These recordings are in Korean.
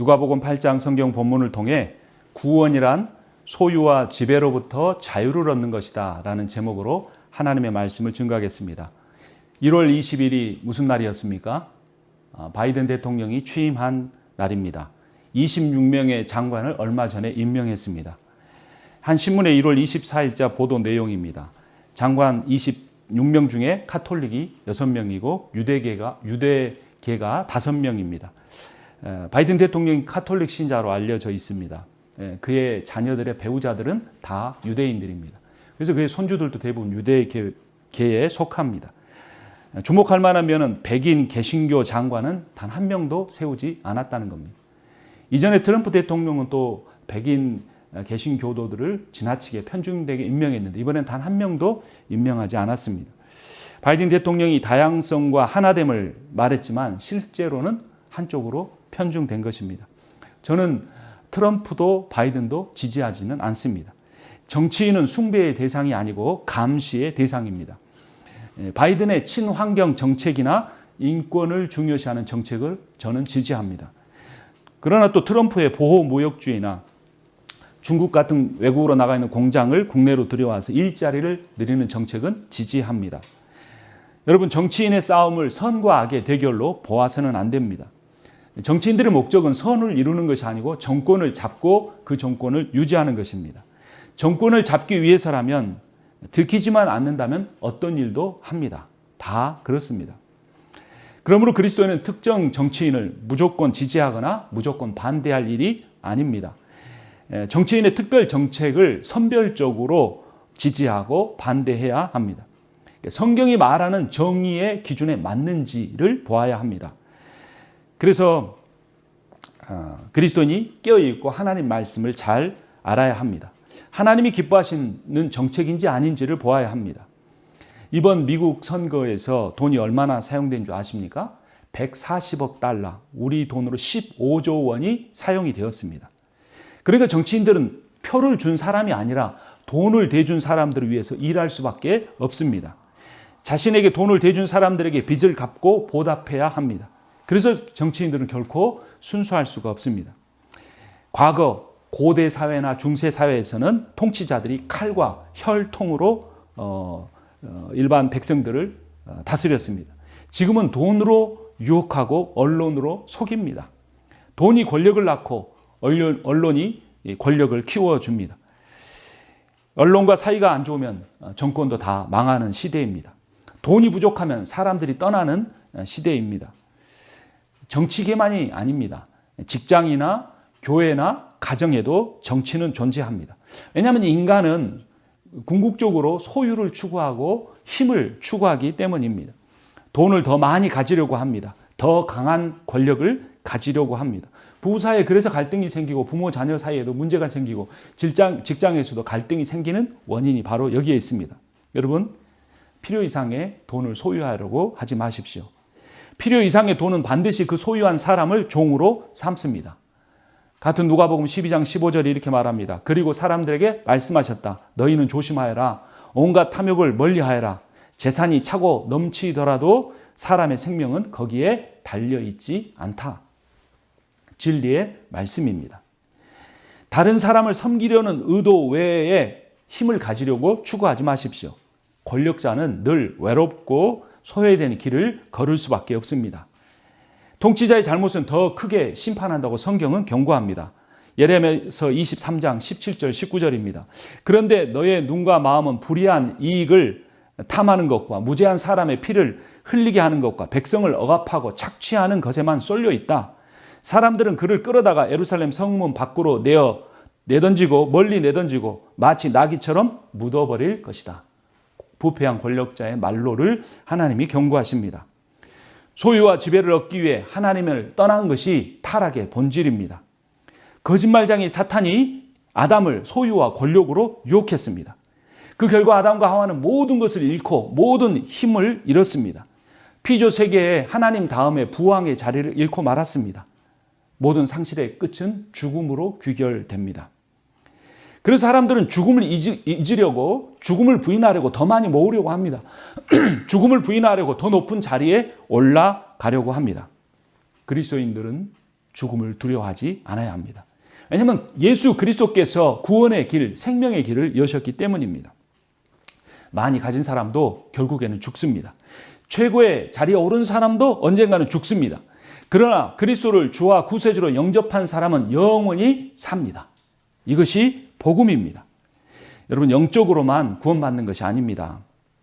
누가복음 8장 성경 본문을 통해 구원이란 소유와 지배로부터 자유를 얻는 것이다 라는 제목으로 하나님의 말씀을 증거하겠습니다. 1월 20일이 무슨 날이었습니까? 바이든 대통령이 취임한 날입니다. 26명의 장관을 얼마 전에 임명했습니다. 한 신문의 1월 24일자 보도 내용입니다. 장관 26명 중에 카톨릭이 6명이고 유대계가 5명입니다. 바이든 대통령이 카톨릭 신자로 알려져 있습니다. 그의 자녀들의 배우자들은 다 유대인들입니다. 그래서 그의 손주들도 대부분 유대계에 속합니다. 주목할 만한 면은 백인 개신교 장관은 단 한 명도 세우지 않았다는 겁니다. 이전에 트럼프 대통령은 또 백인 개신교도들을 지나치게 편중되게 임명했는데 이번엔 단 한 명도 임명하지 않았습니다. 바이든 대통령이 다양성과 하나됨을 말했지만 실제로는 한쪽으로 편중된 것입니다. 저는 트럼프도 바이든도 지지하지는 않습니다. 정치인은 숭배의 대상이 아니고 감시의 대상입니다. 바이든의 친환경 정책이나 인권을 중요시하는 정책을 저는 지지합니다. 그러나 또 트럼프의 보호무역주의나 중국 같은 외국으로 나가 있는 공장을 국내로 들여와서 일자리를 늘리는 정책은 지지합니다. 여러분, 정치인의 싸움을 선과 악의 대결로 보아서는 안 됩니다. 정치인들의 목적은 선을 이루는 것이 아니고 정권을 잡고 그 정권을 유지하는 것입니다. 정권을 잡기 위해서라면 들키지만 않는다면 어떤 일도 합니다. 다 그렇습니다. 그러므로 그리스도인은 특정 정치인을 무조건 지지하거나 무조건 반대할 일이 아닙니다. 정치인의 특별 정책을 선별적으로 지지하고 반대해야 합니다. 성경이 말하는 정의의 기준에 맞는지를 보아야 합니다. 그래서 그리스도인이 깨어있고 하나님 말씀을 잘 알아야 합니다. 하나님이 기뻐하시는 정책인지 아닌지를 보아야 합니다. 이번 미국 선거에서 돈이 얼마나 사용된 줄 아십니까? 140억 달러, 우리 돈으로 15조 원이 사용이 되었습니다. 그러니까 정치인들은 표를 준 사람이 아니라 돈을 대준 사람들을 위해서 일할 수밖에 없습니다. 자신에게 돈을 대준 사람들에게 빚을 갚고 보답해야 합니다. 그래서 정치인들은 결코 순수할 수가 없습니다. 과거 고대 사회나 중세 사회에서는 통치자들이 칼과 혈통으로 일반 백성들을 다스렸습니다. 지금은 돈으로 유혹하고 언론으로 속입니다. 돈이 권력을 낳고 언론이 권력을 키워줍니다. 언론과 사이가 안 좋으면 정권도 다 망하는 시대입니다. 돈이 부족하면 사람들이 떠나는 시대입니다. 정치계만이 아닙니다. 직장이나 교회나 가정에도 정치는 존재합니다. 왜냐하면 인간은 궁극적으로 소유를 추구하고 힘을 추구하기 때문입니다. 돈을 더 많이 가지려고 합니다. 더 강한 권력을 가지려고 합니다. 부부 사이에 그래서 갈등이 생기고 부모 자녀 사이에도 문제가 생기고 직장에서도 갈등이 생기는 원인이 바로 여기에 있습니다. 여러분, 필요 이상의 돈을 소유하려고 하지 마십시오. 필요 이상의 돈은 반드시 그 소유한 사람을 종으로 삼습니다. 같은 누가복음 12장 15절이 이렇게 말합니다. 그리고 사람들에게 말씀하셨다. 너희는 조심하여라. 온갖 탐욕을 멀리하여라. 재산이 차고 넘치더라도 사람의 생명은 거기에 달려있지 않다. 진리의 말씀입니다. 다른 사람을 섬기려는 의도 외에 힘을 가지려고 추구하지 마십시오. 권력자는 늘 외롭고 소외되는 길을 걸을 수밖에 없습니다. 통치자의 잘못은 더 크게 심판한다고 성경은 경고합니다. 예레미야서 23장 17절 19절입니다. 그런데 너의 눈과 마음은 불의한 이익을 탐하는 것과 무죄한 사람의 피를 흘리게 하는 것과 백성을 억압하고 착취하는 것에만 쏠려 있다. 사람들은 그를 끌어다가 예루살렘 성문 밖으로 내던지고 멀리 내던지고 마치 나귀처럼 묻어버릴 것이다. 부패한 권력자의 말로를 하나님이 경고하십니다. 소유와 지배를 얻기 위해 하나님을 떠난 것이 타락의 본질입니다. 거짓말장이 사탄이 아담을 소유와 권력으로 유혹했습니다. 그 결과 아담과 하와는 모든 것을 잃고 모든 힘을 잃었습니다. 피조 세계에 하나님 다음에 부왕의 자리를 잃고 말았습니다. 모든 상실의 끝은 죽음으로 귀결됩니다. 그래서 사람들은 죽음을 잊으려고, 죽음을 부인하려고 더 많이 모으려고 합니다. 죽음을 부인하려고 더 높은 자리에 올라가려고 합니다. 그리스도인들은 죽음을 두려워하지 않아야 합니다. 왜냐하면 예수 그리스도께서 구원의 길, 생명의 길을 여셨기 때문입니다. 많이 가진 사람도 결국에는 죽습니다. 최고의 자리에 오른 사람도 언젠가는 죽습니다. 그러나 그리스도를 주와 구세주로 영접한 사람은 영원히 삽니다. 이것이 복음입니다. 여러분, 영적으로만 구원받는 것이 아닙니다.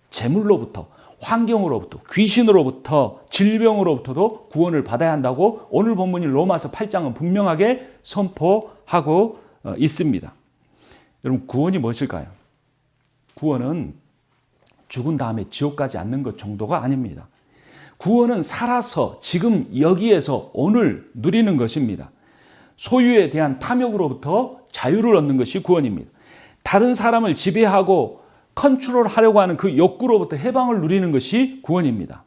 재물로부터, 환경으로부터, 귀신으로부터, 질병으로부터도 구원을 받아야 한다고 오늘 본문인 로마서 8장은 분명하게 선포하고 있습니다. 여러분, 구원이 무엇일까요? 구원은 죽은 다음에 지옥 가지 않는 것 정도가 아닙니다. 구원은 살아서 지금 여기에서 오늘 누리는 것입니다. 소유에 대한 탐욕으로부터 자유를 얻는 것이 구원입니다. 다른 사람을 지배하고 컨트롤하려고 하는 그 욕구로부터 해방을 누리는 것이 구원입니다.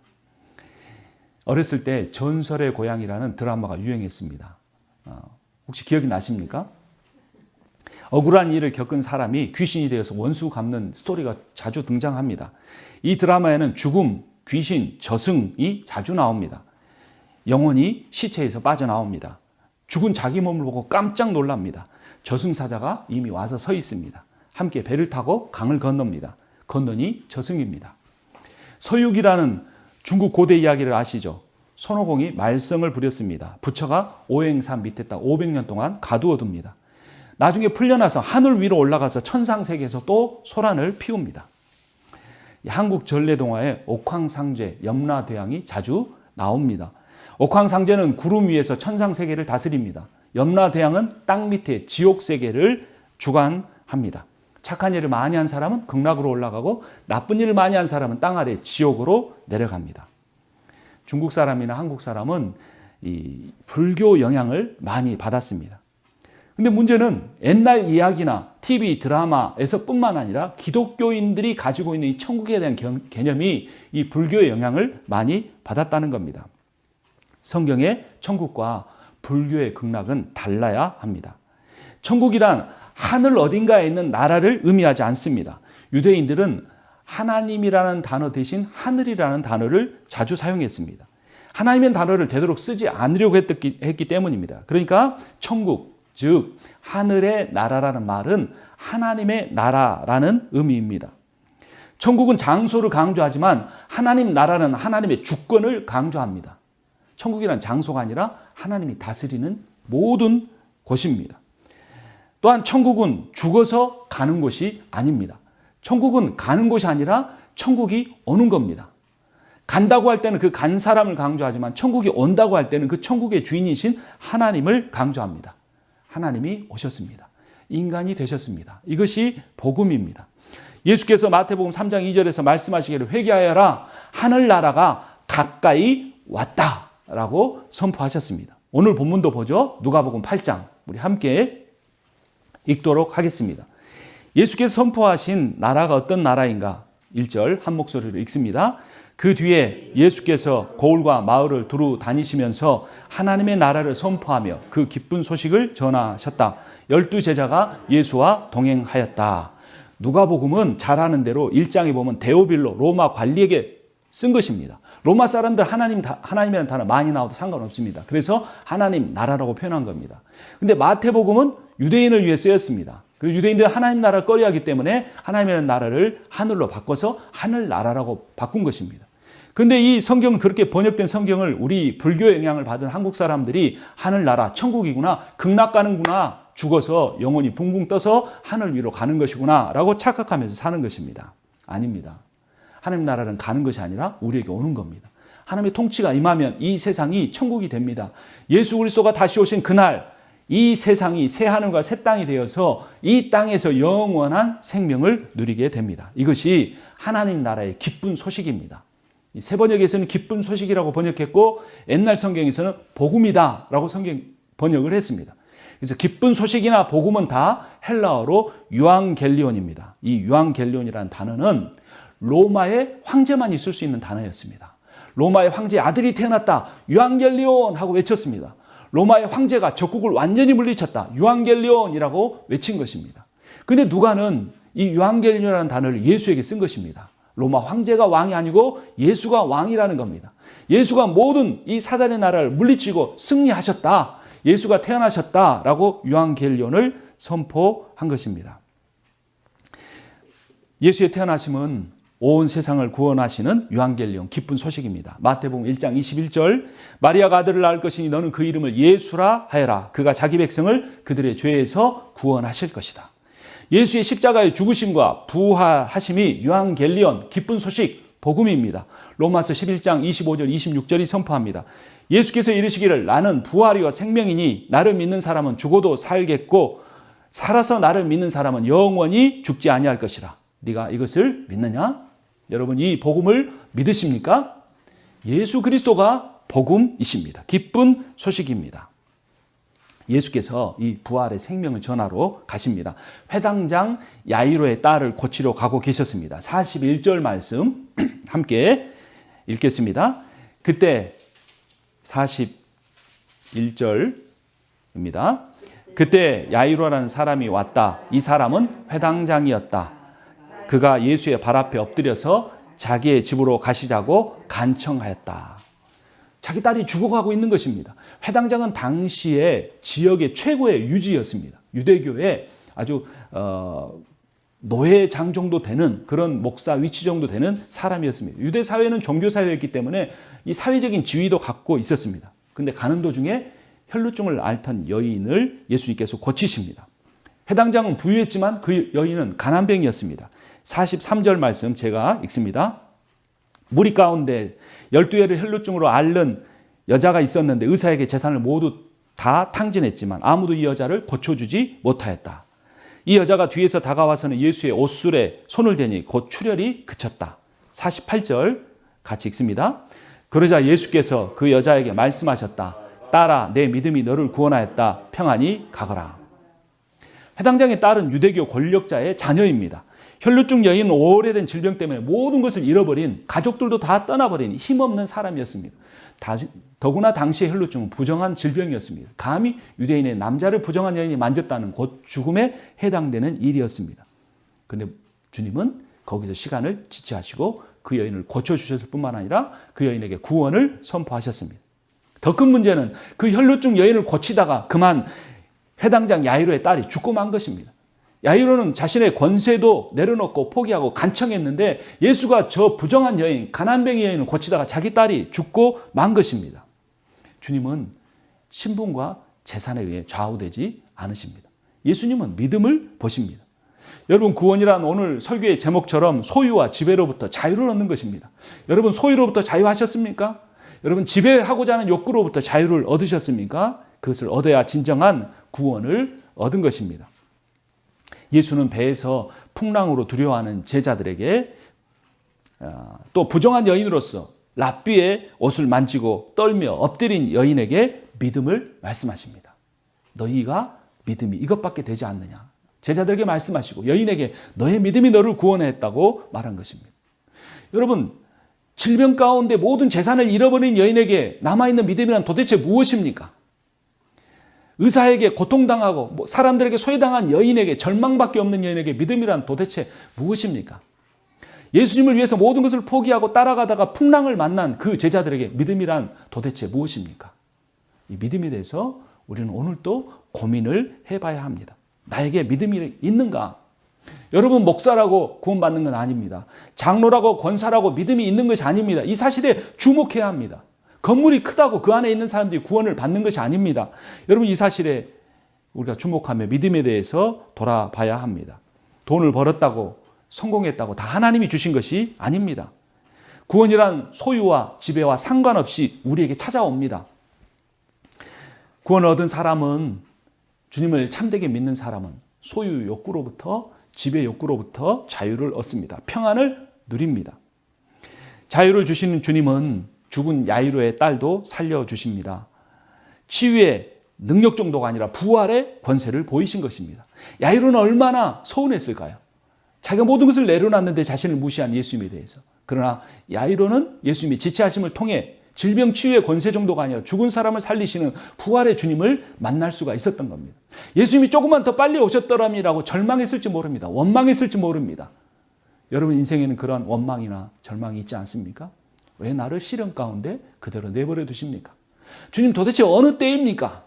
어렸을 때 전설의 고향이라는 드라마가 유행했습니다. 혹시 기억이 나십니까? 억울한 일을 겪은 사람이 귀신이 되어서 원수 갚는 스토리가 자주 등장합니다. 이 드라마에는 죽음, 귀신, 저승이 자주 나옵니다. 영혼이 시체에서 빠져나옵니다. 죽은 자기 몸을 보고 깜짝 놀랍니다. 저승사자가 이미 와서 서 있습니다. 함께 배를 타고 강을 건넙니다. 건너니 저승입니다. 서육이라는 중국 고대 이야기를 아시죠? 손오공이 말썽을 부렸습니다. 부처가 오행산 밑에 딱 500년 동안 가두어둡니다. 나중에 풀려나서 하늘 위로 올라가서 천상세계에서 또 소란을 피웁니다. 한국 전래동화에 옥황상제, 염라대왕이 자주 나옵니다. 옥황상제는 구름 위에서 천상세계를 다스립니다. 염라대왕은 땅 밑에 지옥세계를 주관합니다. 착한 일을 많이 한 사람은 극락으로 올라가고 나쁜 일을 많이 한 사람은 땅 아래 지옥으로 내려갑니다. 중국 사람이나 한국 사람은 이 불교 영향을 많이 받았습니다. 근데 문제는 옛날 이야기나 TV 드라마에서 뿐만 아니라 기독교인들이 가지고 있는 이 천국에 대한 개념이 이 불교의 영향을 많이 받았다는 겁니다. 성경의 천국과 불교의 극락은 달라야 합니다. 천국이란 하늘 어딘가에 있는 나라를 의미하지 않습니다. 유대인들은 하나님이라는 단어 대신 하늘이라는 단어를 자주 사용했습니다. 하나님의 단어를 되도록 쓰지 않으려고 했기 때문입니다. 그러니까 천국, 즉 하늘의 나라라는 말은 하나님의 나라라는 의미입니다. 천국은 장소를 강조하지만 하나님 나라는 하나님의 주권을 강조합니다. 천국이란 장소가 아니라 하나님이 다스리는 모든 곳입니다. 또한 천국은 죽어서 가는 곳이 아닙니다. 천국은 가는 곳이 아니라 천국이 오는 겁니다. 간다고 할 때는 그 간 사람을 강조하지만 천국이 온다고 할 때는 그 천국의 주인이신 하나님을 강조합니다. 하나님이 오셨습니다. 인간이 되셨습니다. 이것이 복음입니다. 예수께서 마태복음 3장 2절에서 말씀하시기를 회개하여라, 하늘나라가 가까이 왔다라고 선포하셨습니다. 오늘 본문도 보죠. 누가복음 8장 우리 함께 읽도록 하겠습니다. 예수께서 선포하신 나라가 어떤 나라인가? 1절 한 목소리로 읽습니다. 그 뒤에 예수께서 고을과 마을을 두루 다니시면서 하나님의 나라를 선포하며 그 기쁜 소식을 전하셨다. 12제자가 예수와 동행하였다. 누가복음은 잘 아는 대로 1장에 보면 데오빌로 로마 관리에게 쓴 것입니다. 로마 사람들 하나님이라는 단어 많이 나와도 상관없습니다. 그래서 하나님 나라라고 표현한 겁니다. 근데 마태복음은 유대인을 위해 쓰였습니다. 그리고 유대인들은 하나님 나라를 꺼려하기 때문에 하나님이라는 나라를 하늘로 바꿔서 하늘나라라고 바꾼 것입니다. 그런데 이 성경은 그렇게 번역된 성경을 우리 불교의 영향을 받은 한국 사람들이 하늘나라, 천국이구나, 극락 가는구나, 죽어서 영혼이 붕붕 떠서 하늘 위로 가는 것이구나 라고 착각하면서 사는 것입니다. 아닙니다. 하나님 나라는 가는 것이 아니라 우리에게 오는 겁니다. 하나님의 통치가 임하면 이 세상이 천국이 됩니다. 예수 그리스도가 다시 오신 그날 이 세상이 새 하늘과 새 땅이 되어서 이 땅에서 영원한 생명을 누리게 됩니다. 이것이 하나님 나라의 기쁜 소식입니다. 세 번역에서는 기쁜 소식이라고 번역했고 옛날 성경에서는 복음이다 라고 성경 번역을 했습니다. 그래서 기쁜 소식이나 복음은 다 헬라어로 유앙겔리온입니다. 이 유앙겔리온이라는 단어는 로마의 황제만 있을 수 있는 단어였습니다. 로마의 황제의 아들이 태어났다. 유앙겔리온 하고 외쳤습니다. 로마의 황제가 적국을 완전히 물리쳤다. 유앙겔리온이라고 외친 것입니다. 그런데 누가는 이 유앙겔리온이라는 단어를 예수에게 쓴 것입니다. 로마 황제가 왕이 아니고 예수가 왕이라는 겁니다. 예수가 모든 이 사단의 나라를 물리치고 승리하셨다. 예수가 태어나셨다라고 요한계일론을 선포한 것입니다. 예수의 태어나심은 온 세상을 구원하시는 요한계일론 기쁜 소식입니다. 마태복음 1장 21절 마리아가 아들을 낳을 것이니 너는 그 이름을 예수라 하여라. 그가 자기 백성을 그들의 죄에서 구원하실 것이다. 예수의 십자가의 죽으심과 부활하심이 요한계일론 기쁜 소식 복음입니다. 로마서 11장 25절 26절이 선포합니다. 예수께서 이르시기를 나는 부활이와 생명이니 나를 믿는 사람은 죽어도 살겠고 살아서 나를 믿는 사람은 영원히 죽지 아니할 것이라. 네가 이것을 믿느냐? 여러분 이 복음을 믿으십니까? 예수 그리스도가 복음이십니다. 기쁜 소식입니다. 예수께서 이 부활의 생명을 전하러 가십니다. 회당장 야이로의 딸을 고치러 가고 계셨습니다. 41절 말씀 함께 읽겠습니다. 그때 41절입니다. 그때 야이로라는 사람이 왔다. 이 사람은 회당장이었다. 그가 예수의 발 앞에 엎드려서 자기의 집으로 가시자고 간청하였다. 자기 딸이 죽어가고 있는 것입니다. 회당장은 당시의 지역의 최고의 유지였습니다. 유대교의 아주 노예장 정도 되는 그런 목사 위치 정도 되는 사람이었습니다. 유대 사회는 종교 사회였기 때문에 이 사회적인 지위도 갖고 있었습니다. 그런데 가는 도중에 혈루증을 앓던 여인을 예수님께서 고치십니다. 회당장은 부유했지만 그 여인은 가난뱅이였습니다. 43절 말씀 제가 읽습니다. 무리 가운데 12회를 혈루증으로 앓는 여자가 있었는데 의사에게 재산을 모두 다 탕진했지만 아무도 이 여자를 고쳐주지 못하였다. 이 여자가 뒤에서 다가와서는 예수의 옷술에 손을 대니 곧 출혈이 그쳤다. 48절 같이 읽습니다. 그러자 예수께서 그 여자에게 말씀하셨다. 딸아, 내 믿음이 너를 구원하였다. 평안히 가거라. 회당장의 딸은 유대교 권력자의 자녀입니다. 혈루증 여인은 오래된 질병 때문에 모든 것을 잃어버린 가족들도 다 떠나버린 힘없는 사람이었습니다. 더구나 당시의 혈루증은 부정한 질병이었습니다. 감히 유대인의 남자를 부정한 여인이 만졌다는 곧 죽음에 해당되는 일이었습니다. 그런데 주님은 거기서 시간을 지체하시고 그 여인을 고쳐주셨을 뿐만 아니라 그 여인에게 구원을 선포하셨습니다. 더 큰 문제는 그 혈루증 여인을 고치다가 그만 회당장 야이로의 딸이 죽고 만 것입니다. 야이로는 자신의 권세도 내려놓고 포기하고 간청했는데 예수가 저 부정한 여인, 가난뱅이 여인을 고치다가 자기 딸이 죽고 만 것입니다. 주님은 신분과 재산에 의해 좌우되지 않으십니다. 예수님은 믿음을 보십니다. 여러분 구원이란 오늘 설교의 제목처럼 소유와 지배로부터 자유를 얻는 것입니다. 여러분 소유로부터 자유하셨습니까? 여러분 지배하고자 하는 욕구로부터 자유를 얻으셨습니까? 그것을 얻어야 진정한 구원을 얻은 것입니다. 예수는 배에서 풍랑으로 두려워하는 제자들에게 또 부정한 여인으로서 랍비의 옷을 만지고 떨며 엎드린 여인에게 믿음을 말씀하십니다. 너희가 믿음이 이것밖에 되지 않느냐. 제자들에게 말씀하시고 여인에게 너의 믿음이 너를 구원했다고 말한 것입니다. 여러분 질병 가운데 모든 재산을 잃어버린 여인에게 남아있는 믿음이란 도대체 무엇입니까? 의사에게 고통당하고 사람들에게 소외당한 여인에게 절망밖에 없는 여인에게 믿음이란 도대체 무엇입니까? 예수님을 위해서 모든 것을 포기하고 따라가다가 풍랑을 만난 그 제자들에게 믿음이란 도대체 무엇입니까? 이 믿음에 대해서 우리는 오늘 또 고민을 해봐야 합니다. 나에게 믿음이 있는가? 여러분 목사라고 구원받는 건 아닙니다. 장로라고 권사라고 믿음이 있는 것이 아닙니다. 이 사실에 주목해야 합니다. 건물이 크다고 그 안에 있는 사람들이 구원을 받는 것이 아닙니다. 여러분 이 사실에 우리가 주목하며 믿음에 대해서 돌아봐야 합니다. 돈을 벌었다고 성공했다고 다 하나님이 주신 것이 아닙니다. 구원이란 소유와 지배와 상관없이 우리에게 찾아옵니다. 구원을 얻은 사람은 주님을 참되게 믿는 사람은 소유 욕구로부터 지배 욕구로부터 자유를 얻습니다. 평안을 누립니다. 자유를 주시는 주님은 죽은 야이로의 딸도 살려주십니다. 치유의 능력 정도가 아니라 부활의 권세를 보이신 것입니다. 야이로는 얼마나 서운했을까요? 자기가 모든 것을 내려놨는데 자신을 무시한 예수님에 대해서. 그러나 야이로는 예수님이 지체하심을 통해 질병 치유의 권세 정도가 아니라 죽은 사람을 살리시는 부활의 주님을 만날 수가 있었던 겁니다. 예수님이 조금만 더 빨리 오셨더라미라고 절망했을지 모릅니다. 원망했을지 모릅니다. 여러분 인생에는 그러한 원망이나 절망이 있지 않습니까? 왜 나를 시련 가운데 그대로 내버려 두십니까? 주님 도대체 어느 때입니까?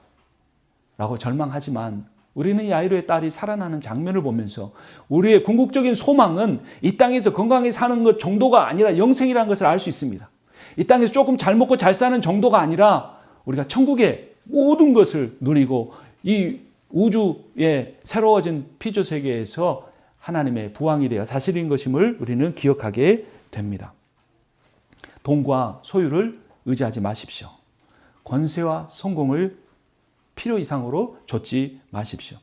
라고 절망하지만 우리는 야이로의 딸이 살아나는 장면을 보면서 우리의 궁극적인 소망은 이 땅에서 건강하게 사는 것 정도가 아니라 영생이라는 것을 알 수 있습니다. 이 땅에서 조금 잘 먹고 잘 사는 정도가 아니라 우리가 천국의 모든 것을 누리고 이 우주의 새로워진 피조 세계에서 하나님의 부왕이 되어 다스리는 것임을 우리는 기억하게 됩니다. 돈과 소유를 의지하지 마십시오. 권세와 성공을 필요 이상으로 좇지 마십시오.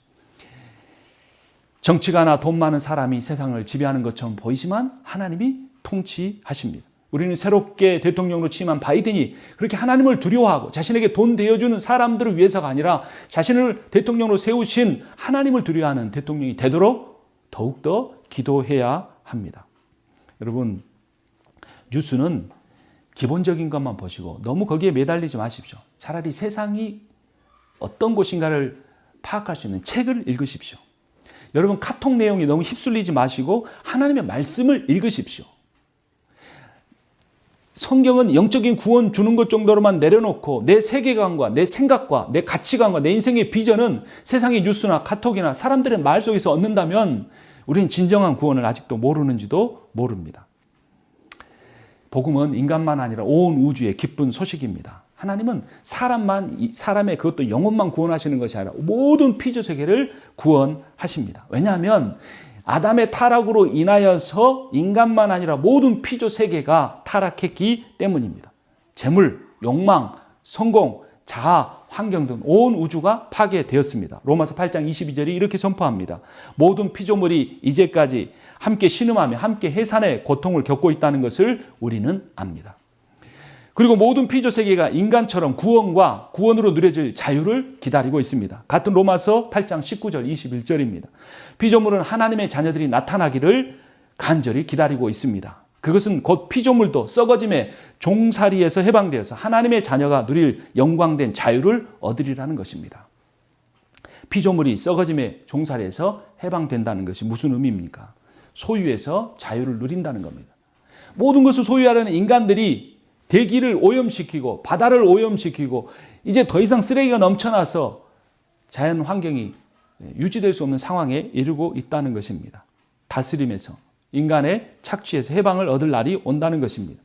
정치가나 돈 많은 사람이 세상을 지배하는 것처럼 보이지만 하나님이 통치하십니다. 우리는 새롭게 대통령으로 취임한 바이든이 그렇게 하나님을 두려워하고 자신에게 돈 대어주는 사람들을 위해서가 아니라 자신을 대통령으로 세우신 하나님을 두려워하는 대통령이 되도록 더욱더 기도해야 합니다. 여러분, 뉴스는 기본적인 것만 보시고 너무 거기에 매달리지 마십시오. 차라리 세상이 어떤 곳인가를 파악할 수 있는 책을 읽으십시오. 여러분, 카톡 내용이 너무 휩쓸리지 마시고 하나님의 말씀을 읽으십시오. 성경은 영적인 구원 주는 것 정도로만 내려놓고 내 세계관과 내 생각과 내 가치관과 내 인생의 비전은 세상의 뉴스나 카톡이나 사람들의 말 속에서 얻는다면 우리는 진정한 구원을 아직도 모르는지도 모릅니다. 복음은 인간만 아니라 온 우주의 기쁜 소식입니다. 하나님은 사람의 그것도 영혼만 구원하시는 것이 아니라 모든 피조 세계를 구원하십니다. 왜냐하면 아담의 타락으로 인하여서 인간만 아니라 모든 피조 세계가 타락했기 때문입니다. 재물, 욕망, 성공, 자아, 환경 등 온 우주가 파괴되었습니다. 로마서 8장 22절이 이렇게 선포합니다. 모든 피조물이 이제까지 함께 신음하며 함께 해산의 고통을 겪고 있다는 것을 우리는 압니다. 그리고 모든 피조 세계가 인간처럼 구원과 구원으로 누려질 자유를 기다리고 있습니다. 같은 로마서 8장 19절 21절입니다. 피조물은 하나님의 자녀들이 나타나기를 간절히 기다리고 있습니다. 그것은 곧 피조물도 썩어짐의 종살이에서 해방되어서 하나님의 자녀가 누릴 영광된 자유를 얻으리라는 것입니다. 피조물이 썩어짐의 종살이에서 해방된다는 것이 무슨 의미입니까? 소유에서 자유를 누린다는 겁니다. 모든 것을 소유하려는 인간들이 대기를 오염시키고 바다를 오염시키고 이제 더 이상 쓰레기가 넘쳐나서 자연 환경이 유지될 수 없는 상황에 이르고 있다는 것입니다. 다스림에서 인간의 착취에서 해방을 얻을 날이 온다는 것입니다.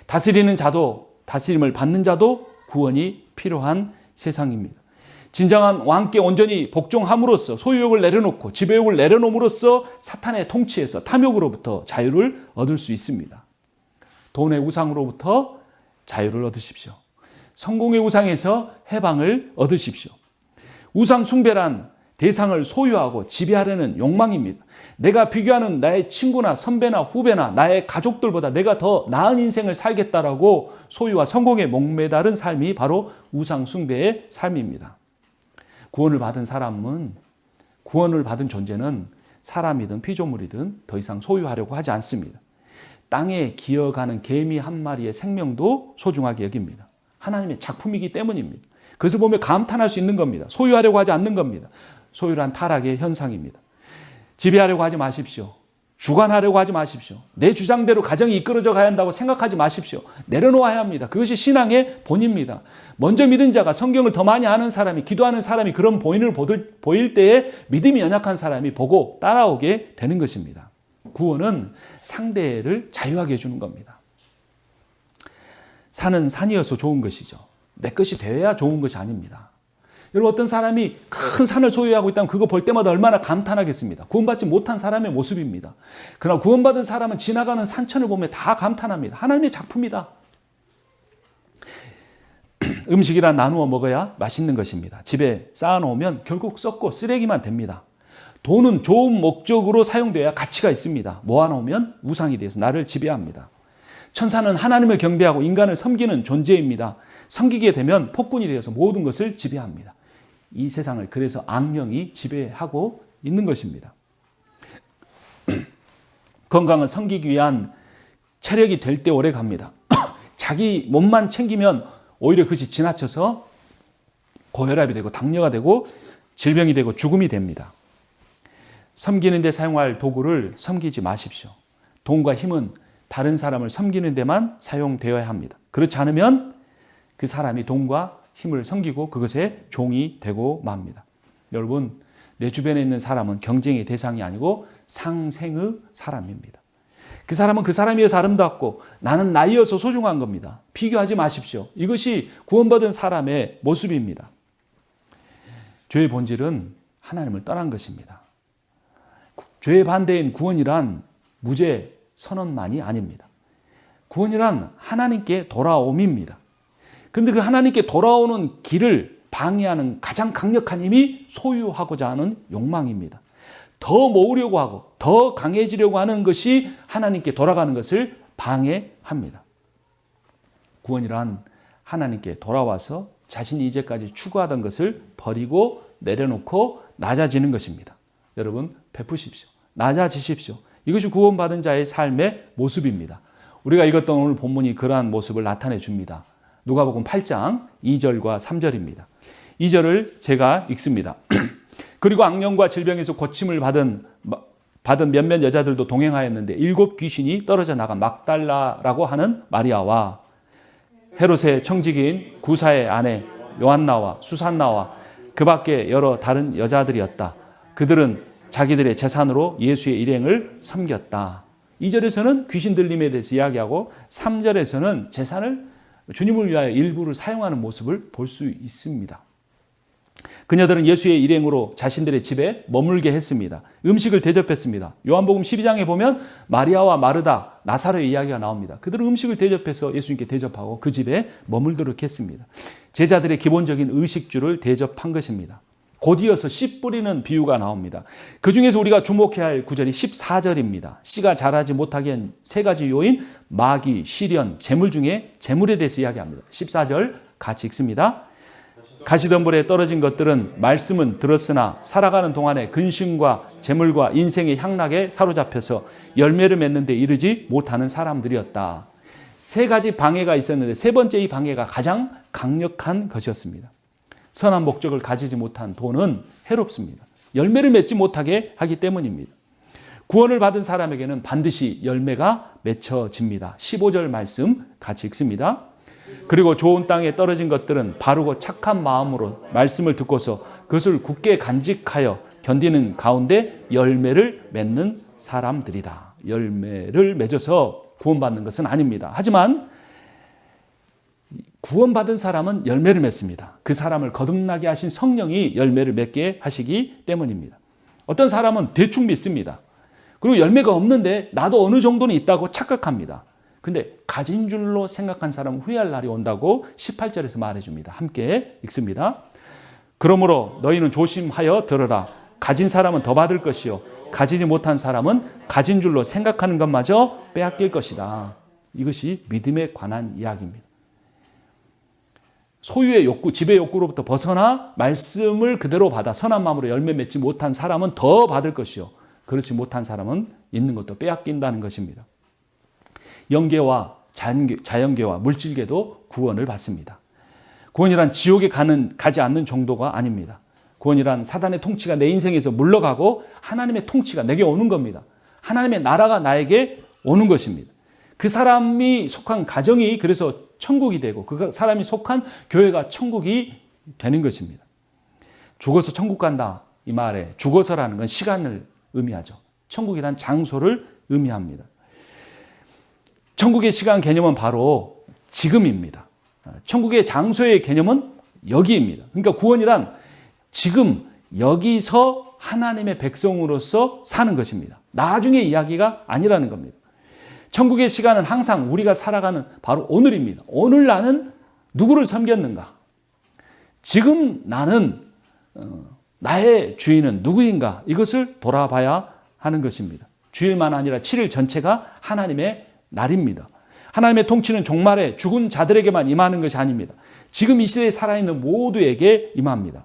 다스리는 자도 다스림을 받는 자도 구원이 필요한 세상입니다. 진정한 왕께 온전히 복종함으로써 소유욕을 내려놓고 지배욕을 내려놓음으로써 사탄의 통치에서 탐욕으로부터 자유를 얻을 수 있습니다. 돈의 우상으로부터 자유를 얻으십시오. 성공의 우상에서 해방을 얻으십시오. 우상 숭배란 대상을 소유하고 지배하려는 욕망입니다. 내가 비교하는 나의 친구나 선배나 후배나 나의 가족들보다 내가 더 나은 인생을 살겠다라고 소유와 성공에 목매다른 삶이 바로 우상 숭배의 삶입니다. 구원을 받은 존재는 사람이든 피조물이든 더 이상 소유하려고 하지 않습니다. 땅에 기어가는 개미 한 마리의 생명도 소중하게 여깁니다. 하나님의 작품이기 때문입니다. 그것을 보면 감탄할 수 있는 겁니다. 소유하려고 하지 않는 겁니다. 소유란 타락의 현상입니다. 지배하려고 하지 마십시오. 주관하려고 하지 마십시오. 내 주장대로 가정이 이끌어져 가야 한다고 생각하지 마십시오. 내려놓아야 합니다. 그것이 신앙의 본입니다. 먼저 믿은 자가 성경을 더 많이 아는 사람이, 기도하는 사람이 그런 본인을 보일 때에 믿음이 연약한 사람이 보고 따라오게 되는 것입니다. 구원은 상대를 자유하게 해주는 겁니다. 산은 산이어서 좋은 것이죠. 내 것이 되어야 좋은 것이 아닙니다. 여러분, 어떤 사람이 큰 산을 소유하고 있다면 그거 볼 때마다 얼마나 감탄하겠습니다. 구원받지 못한 사람의 모습입니다. 그러나 구원받은 사람은 지나가는 산천을 보면 다 감탄합니다. 하나님의 작품이다. 음식이란 나누어 먹어야 맛있는 것입니다. 집에 쌓아놓으면 결국 썩고 쓰레기만 됩니다. 돈은 좋은 목적으로 사용되어야 가치가 있습니다. 모아놓으면 우상이 되어서 나를 지배합니다. 천사는 하나님을 경배하고 인간을 섬기는 존재입니다. 섬기게 되면 폭군이 되어서 모든 것을 지배합니다. 이 세상을 그래서 악령이 지배하고 있는 것입니다. 건강은 섬기기 위한 체력이 될 때 오래 갑니다. 자기 몸만 챙기면 오히려 그것이 지나쳐서 고혈압이 되고 당뇨가 되고 질병이 되고 죽음이 됩니다. 섬기는 데 사용할 도구를 섬기지 마십시오. 돈과 힘은 다른 사람을 섬기는 데만 사용되어야 합니다. 그렇지 않으면 그 사람이 돈과 힘을 섬기고 그것의 종이 되고 맙니다. 여러분, 내 주변에 있는 사람은 경쟁의 대상이 아니고 상생의 사람입니다. 그 사람은 그 사람이어서 아름답고 나는 나이어서 소중한 겁니다. 비교하지 마십시오. 이것이 구원받은 사람의 모습입니다. 죄의 본질은 하나님을 떠난 것입니다. 죄의 반대인 구원이란 무죄 선언만이 아닙니다. 구원이란 하나님께 돌아옴입니다. 그런데 그 하나님께 돌아오는 길을 방해하는 가장 강력한 힘이 소유하고자 하는 욕망입니다. 더 모으려고 하고 더 강해지려고 하는 것이 하나님께 돌아가는 것을 방해합니다. 구원이란 하나님께 돌아와서 자신이 이제까지 추구하던 것을 버리고 내려놓고 낮아지는 것입니다. 여러분, 베푸십시오. 낮아지십시오. 이것이 구원받은 자의 삶의 모습입니다. 우리가 읽었던 오늘 본문이 그러한 모습을 나타내 줍니다. 누가복음 8장 2절과 3절입니다. 2절을 제가 읽습니다. 그리고 악령과 질병에서 고침을 받은 몇몇 여자들도 동행하였는데 7 귀신이 떨어져 나간 막달라라고 하는 마리아와 헤롯의 청지기인 구사의 아내 요한나와 수산나와 그 밖에 여러 다른 여자들이었다. 그들은 자기들의 재산으로 예수의 일행을 섬겼다. 2절에서는 귀신 들림에 대해서 이야기하고 3절에서는 재산을 주님을 위하여 일부를 사용하는 모습을 볼 수 있습니다. 그녀들은 예수의 일행으로 자신들의 집에 머물게 했습니다. 음식을 대접했습니다. 요한복음 12장에 보면 마리아와 마르다, 나사로의 이야기가 나옵니다. 그들은 음식을 대접해서 예수님께 대접하고 그 집에 머물도록 했습니다. 제자들의 기본적인 의식주를 대접한 것입니다. 곧이어서 씨 뿌리는 비유가 나옵니다. 그 중에서 우리가 주목해야 할 구절이 14절입니다. 씨가 자라지 못하게 한 3가지 요인, 마귀, 시련, 재물 중에 재물에 대해서 이야기합니다. 14절 같이 읽습니다. 가시덤불에 떨어진 것들은 말씀은 들었으나 살아가는 동안에 근심과 재물과 인생의 향락에 사로잡혀서 열매를 맺는데 이르지 못하는 사람들이었다. 3가지 방해가 있었는데 3번째 이 방해가 가장 강력한 것이었습니다. 선한 목적을 가지지 못한 돈은 해롭습니다. 열매를 맺지 못하게 하기 때문입니다. 구원을 받은 사람에게는 반드시 열매가 맺혀집니다. 15절 말씀 같이 읽습니다. 그리고 좋은 땅에 떨어진 것들은 바르고 착한 마음으로 말씀을 듣고서 그것을 굳게 간직하여 견디는 가운데 열매를 맺는 사람들이다. 열매를 맺어서 구원받는 것은 아닙니다. 하지만 구원받은 사람은 열매를 맺습니다. 그 사람을 거듭나게 하신 성령이 열매를 맺게 하시기 때문입니다. 어떤 사람은 대충 믿습니다. 그리고 열매가 없는데 나도 어느 정도는 있다고 착각합니다. 근데 가진 줄로 생각한 사람은 후회할 날이 온다고 18절에서 말해줍니다. 함께 읽습니다. 그러므로 너희는 조심하여 들으라. 가진 사람은 더 받을 것이요 가지지 못한 사람은 가진 줄로 생각하는 것마저 빼앗길 것이다. 이것이 믿음에 관한 이야기입니다. 소유의 욕구, 지배 욕구로부터 벗어나 말씀을 그대로 받아 선한 마음으로 열매 맺지 못한 사람은 더 받을 것이요 그렇지 못한 사람은 있는 것도 빼앗긴다는 것입니다. 영계와 자연계와 물질계도 구원을 받습니다. 구원이란 지옥에 가지 않는 정도가 아닙니다. 구원이란 사단의 통치가 내 인생에서 물러가고 하나님의 통치가 내게 오는 겁니다. 하나님의 나라가 나에게 오는 것입니다. 그 사람이 속한 가정이 그래서 천국이 되고 그 사람이 속한 교회가 천국이 되는 것입니다. 죽어서 천국 간다 이 말에 죽어서라는 건 시간을 의미하죠. 천국이란 장소를 의미합니다. 천국의 시간 개념은 바로 지금입니다. 천국의 장소의 개념은 여기입니다. 그러니까 구원이란 지금 여기서 하나님의 백성으로서 사는 것입니다. 나중의 이야기가 아니라는 겁니다. 천국의 시간은 항상 우리가 살아가는 바로 오늘입니다. 오늘 나는 누구를 섬겼는가? 지금 나는 나의 주인은 누구인가? 이것을 돌아봐야 하는 것입니다. 주일만 아니라 7일 전체가 하나님의 날입니다. 하나님의 통치는 종말에 죽은 자들에게만 임하는 것이 아닙니다. 지금 이 시대에 살아있는 모두에게 임합니다.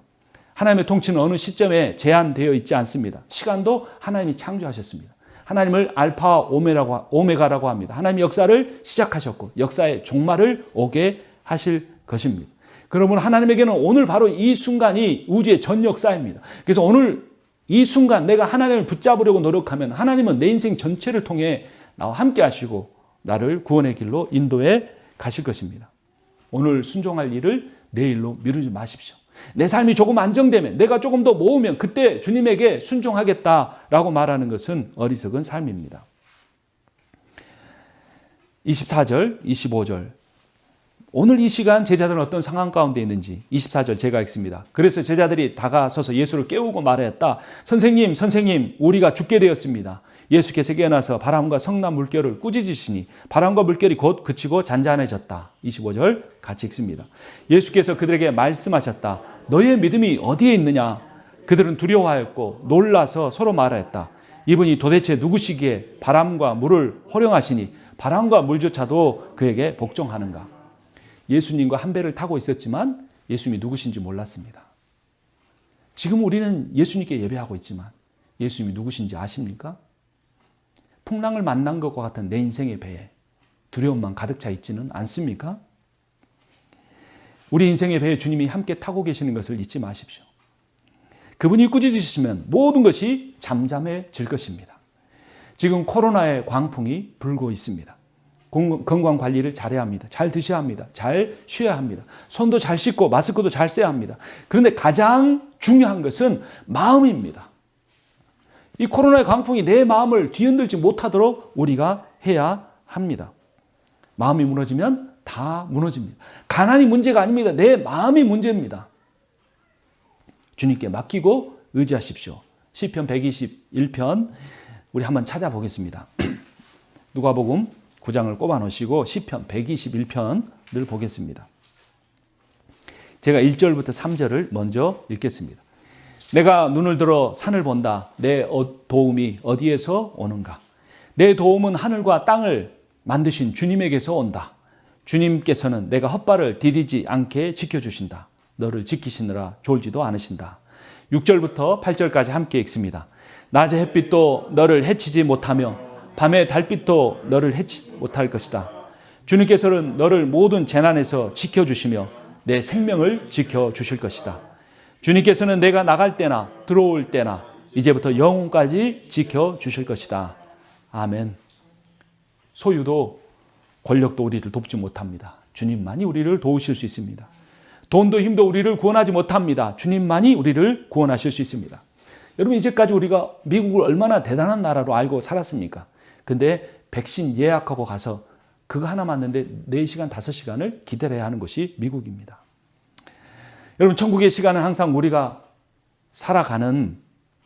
하나님의 통치는 어느 시점에 제한되어 있지 않습니다. 시간도 하나님이 창조하셨습니다. 하나님을 알파와 오메가라고 합니다. 하나님이 역사를 시작하셨고 역사의 종말을 오게 하실 것입니다. 그러므로 하나님에게는 오늘 바로 이 순간이 우주의 전 역사입니다. 그래서 오늘 이 순간 내가 하나님을 붙잡으려고 노력하면 하나님은 내 인생 전체를 통해 나와 함께 하시고 나를 구원의 길로 인도해 가실 것입니다. 오늘 순종할 일을 내일로 미루지 마십시오. 내 삶이 조금 안정되면, 내가 조금 더 모으면 그때 주님에게 순종하겠다라고 말하는 것은 어리석은 삶입니다. 24절, 25절. 오늘 이 시간 제자들은 어떤 상황 가운데 있는지 24절 제가 읽습니다. 그래서 제자들이 다가서서 예수를 깨우고 말하였다. 선생님, 선생님, 우리가 죽게 되었습니다. 예수께서 깨어나서 바람과 성난 물결을 꾸짖으시니 바람과 물결이 곧 그치고 잔잔해졌다. 25절 같이 읽습니다. 예수께서 그들에게 말씀하셨다. 너희의 믿음이 어디에 있느냐? 그들은 두려워하였고 놀라서 서로 말하였다. 이분이 도대체 누구시기에 바람과 물을 허용하시니 바람과 물조차도 그에게 복종하는가? 예수님과 한 배를 타고 있었지만 예수님이 누구신지 몰랐습니다. 지금 우리는 예수님께 예배하고 있지만 예수님이 누구신지 아십니까? 풍랑을 만난 것과 같은 내 인생의 배에 두려움만 가득 차 있지는 않습니까? 우리 인생의 배에 주님이 함께 타고 계시는 것을 잊지 마십시오. 그분이 꾸짖으시면 모든 것이 잠잠해질 것입니다. 지금 코로나의 광풍이 불고 있습니다. 건강 관리를 잘해야 합니다. 잘 드셔야 합니다. 잘 쉬어야 합니다. 손도 잘 씻고 마스크도 잘 써야 합니다. 그런데 가장 중요한 것은 마음입니다. 이 코로나의 광풍이 내 마음을 뒤흔들지 못하도록 우리가 해야 합니다. 마음이 무너지면 다 무너집니다. 가난이 문제가 아닙니다. 내 마음이 문제입니다. 주님께 맡기고 의지하십시오. 시편 121편 우리 한번 찾아보겠습니다. 누가복음 9장을 꼽아 놓으시고 시편 121편을 보겠습니다. 제가 1절부터 3절을 먼저 읽겠습니다. 내가 눈을 들어 산을 본다. 내 도움이 어디에서 오는가? 내 도움은 하늘과 땅을 만드신 주님에게서 온다. 주님께서는 내가 헛발을 디디지 않게 지켜주신다. 너를 지키시느라 졸지도 않으신다. 6절부터 8절까지 함께 읽습니다. 낮의 햇빛도 너를 해치지 못하며 밤의 달빛도 너를 해치지 못할 것이다. 주님께서는 너를 모든 재난에서 지켜주시며 내 생명을 지켜주실 것이다. 주님께서는 내가 나갈 때나 들어올 때나 이제부터 영원까지 지켜주실 것이다. 아멘. 소유도 권력도 우리를 돕지 못합니다. 주님만이 우리를 도우실 수 있습니다. 돈도 힘도 우리를 구원하지 못합니다. 주님만이 우리를 구원하실 수 있습니다. 여러분, 이제까지 우리가 미국을 얼마나 대단한 나라로 알고 살았습니까? 근데 백신 예약하고 가서 그거 하나 맞는데 4시간, 5시간을 기다려야 하는 것이 미국입니다. 여러분, 천국의 시간은 항상 우리가 살아가는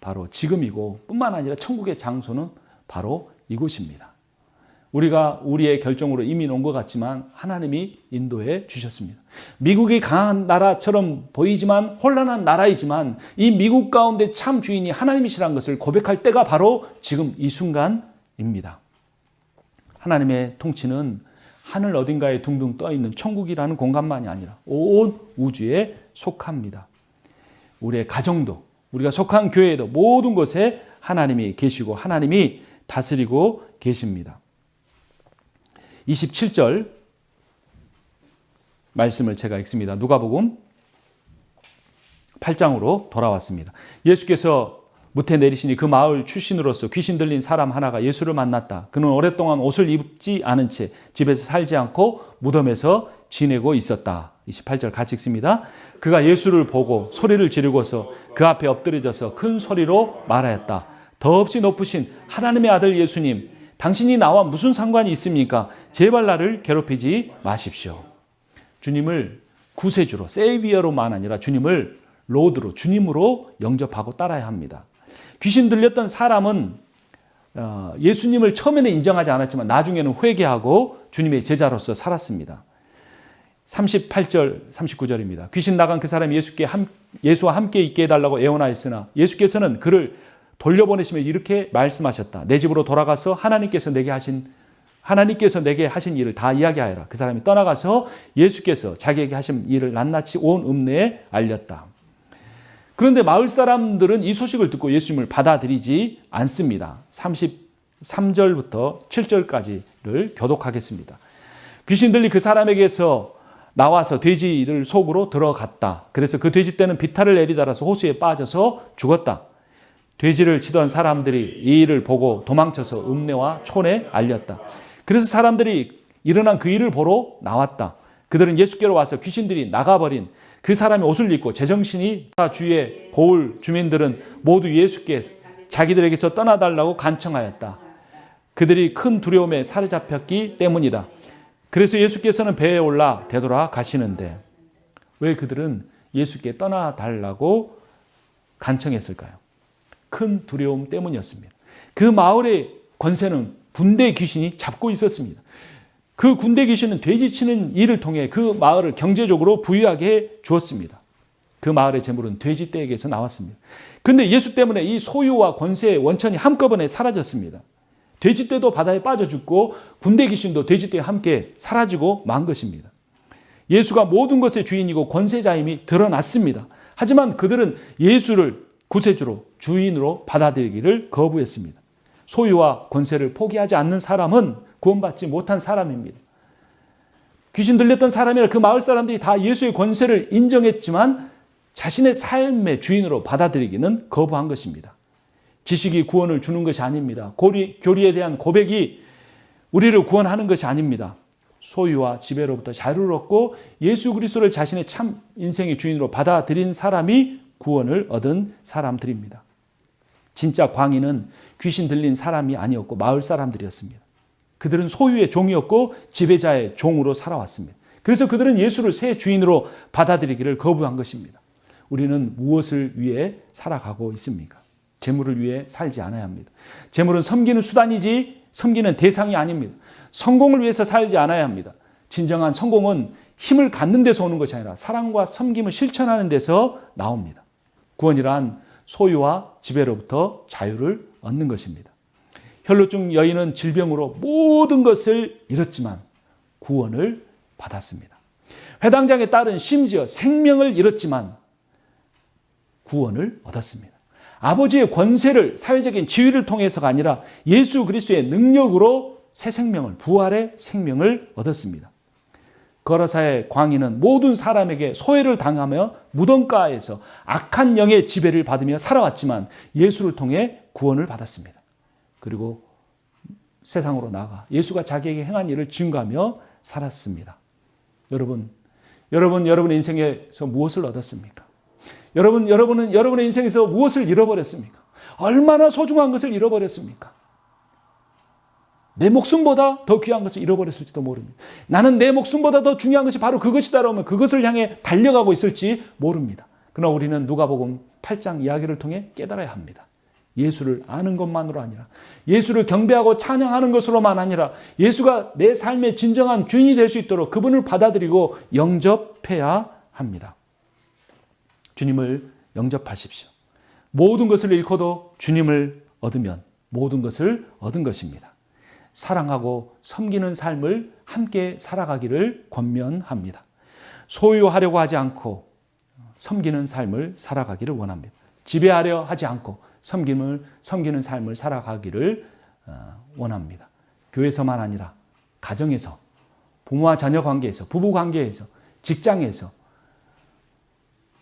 바로 지금이고 뿐만 아니라 천국의 장소는 바로 이곳입니다. 우리가 우리의 결정으로 이민 온 것 같지만 하나님이 인도해 주셨습니다. 미국이 강한 나라처럼 보이지만 혼란한 나라이지만 이 미국 가운데 참 주인이 하나님이시라는 것을 고백할 때가 바로 지금 이 순간입니다. 하나님의 통치는 하늘 어딘가에 둥둥 떠 있는 천국이라는 공간만이 아니라 온 우주에 속합니다. 우리의 가정도, 우리가 속한 교회도 모든 곳에 하나님이 계시고 하나님이 다스리고 계십니다. 27절 말씀을 제가 읽습니다. 누가복음 8장으로 돌아왔습니다. 예수께서 무태 내리시니 그 마을 출신으로서 귀신 들린 사람 하나가 예수를 만났다. 그는 오랫동안 옷을 입지 않은 채 집에서 살지 않고 무덤에서 지내고 있었다. 28절 같이 읽습니다. 그가 예수를 보고 소리를 지르고서 그 앞에 엎드려져서 큰 소리로 말하였다. 더없이 높으신 하나님의 아들 예수님, 당신이 나와 무슨 상관이 있습니까? 제발 나를 괴롭히지 마십시오. 주님을 구세주로, 세이비어로만 아니라 주님을 로드로, 주님으로 영접하고 따라야 합니다. 귀신 들렸던 사람은 예수님을 처음에는 인정하지 않았지만 나중에는 회개하고 주님의 제자로서 살았습니다. 38절, 39절입니다. 귀신 나간 그 사람이 예수와 함께 있게 해달라고 애원하였으나 예수께서는 그를 돌려보내시며 이렇게 말씀하셨다. 내 집으로 돌아가서 하나님께서 내게 하신 일을 다 이야기하여라. 그 사람이 떠나가서 예수께서 자기에게 하신 일을 낱낱이 온 읍내에 알렸다. 그런데 마을 사람들은 이 소식을 듣고 예수님을 받아들이지 않습니다. 33절부터 7절까지를 교독하겠습니다. 귀신 들린 그 사람에게서 나와서 돼지를 속으로 들어갔다. 그래서 그 돼지떼는 비탈을 내리달아서 호수에 빠져서 죽었다. 돼지를 치던 사람들이 이 일을 보고 도망쳐서 읍내와 촌에 알렸다. 그래서 사람들이 일어난 그 일을 보러 나왔다. 그들은 예수께로 와서 귀신들이 나가버린 그 사람의 옷을 입고 제정신이 주위의 고을 주민들은 모두 예수께 자기들에게서 떠나달라고 간청하였다. 그들이 큰 두려움에 사로잡혔기 때문이다. 그래서 예수께서는 배에 올라 되돌아 가시는데 왜 그들은 예수께 떠나달라고 간청했을까요? 큰 두려움 때문이었습니다. 그 마을의 권세는 군대 귀신이 잡고 있었습니다. 그 군대 귀신은 돼지치는 일을 통해 그 마을을 경제적으로 부유하게 해 주었습니다. 그 마을의 재물은 돼지떼에게서 나왔습니다. 그런데 예수 때문에 이 소유와 권세의 원천이 한꺼번에 사라졌습니다. 돼지떼도 바다에 빠져 죽고 군대 귀신도 돼지떼와 함께 사라지고 만 것입니다. 예수가 모든 것의 주인이고 권세자임이 드러났습니다. 하지만 그들은 예수를 구세주로 주인으로 받아들이기를 거부했습니다. 소유와 권세를 포기하지 않는 사람은 구원받지 못한 사람입니다. 귀신 들렸던 사람이나 그 마을 사람들이 다 예수의 권세를 인정했지만 자신의 삶의 주인으로 받아들이기는 거부한 것입니다. 지식이 구원을 주는 것이 아닙니다. 교리에 대한 고백이 우리를 구원하는 것이 아닙니다. 소유와 지배로부터 자유를 얻고 예수 그리스도를 자신의 참 인생의 주인으로 받아들인 사람이 구원을 얻은 사람들입니다. 진짜 광인은 귀신 들린 사람이 아니었고 마을 사람들이었습니다. 그들은 소유의 종이었고 지배자의 종으로 살아왔습니다. 그래서 그들은 예수를 새 주인으로 받아들이기를 거부한 것입니다. 우리는 무엇을 위해 살아가고 있습니까? 재물을 위해 살지 않아야 합니다. 재물은 섬기는 수단이지 섬기는 대상이 아닙니다. 성공을 위해서 살지 않아야 합니다. 진정한 성공은 힘을 갖는 데서 오는 것이 아니라 사랑과 섬김을 실천하는 데서 나옵니다. 구원이란 소유와 지배로부터 자유를 얻는 것입니다. 혈루증 여인은 질병으로 모든 것을 잃었지만 구원을 받았습니다. 회당장의 딸은 심지어 생명을 잃었지만 구원을 얻었습니다. 아버지의 권세를 사회적인 지위를 통해서가 아니라 예수 그리스도의 능력으로 새 생명을, 부활의 생명을 얻었습니다. 거라사의 광인은 모든 사람에게 소외를 당하며 무덤가에서 악한 영의 지배를 받으며 살아왔지만 예수를 통해 구원을 받았습니다. 그리고 세상으로 나가 예수가 자기에게 행한 일을 증거하며 살았습니다. 여러분의 인생에서 무엇을 얻었습니까? 여러분은 여러분의 인생에서 무엇을 잃어버렸습니까? 얼마나 소중한 것을 잃어버렸습니까? 내 목숨보다 더 귀한 것을 잃어버렸을지도 모릅니다. 나는 내 목숨보다 더 중요한 것이 바로 그것이다라고 하면 그것을 향해 달려가고 있을지 모릅니다. 그러나 우리는 누가복음 8장 이야기를 통해 깨달아야 합니다. 예수를 아는 것만으로 아니라 예수를 경배하고 찬양하는 것으로만 아니라 예수가 내 삶의 진정한 주인이 될 수 있도록 그분을 받아들이고 영접해야 합니다. 주님을 영접하십시오. 모든 것을 잃고도 주님을 얻으면 모든 것을 얻은 것입니다. 사랑하고 섬기는 삶을 함께 살아가기를 권면합니다. 소유하려고 하지 않고 섬기는 삶을 살아가기를 원합니다. 지배하려 하지 않고 섬기는 삶을 살아가기를 원합니다. 교회에서만 아니라 가정에서, 부모와 자녀 관계에서, 부부 관계에서, 직장에서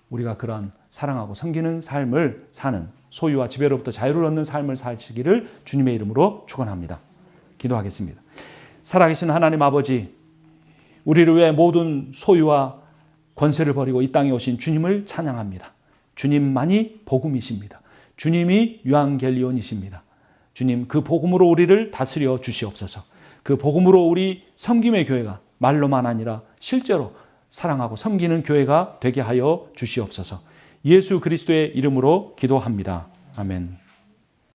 우리가 그러한 사랑하고 섬기는 삶을 사는 소유와 지배로부터 자유를 얻는 삶을 사시기를 주님의 이름으로 축원합니다. 기도하겠습니다. 살아계신 하나님 아버지, 우리를 위해 모든 소유와 권세를 버리고 이 땅에 오신 주님을 찬양합니다. 주님만이 복음이십니다. 주님이 유앙겔리온이십니다. 주님, 그 복음으로 우리를 다스려 주시옵소서. 그 복음으로 우리 섬김의 교회가 말로만 아니라 실제로 사랑하고 섬기는 교회가 되게 하여 주시옵소서. 예수 그리스도의 이름으로 기도합니다. 아멘.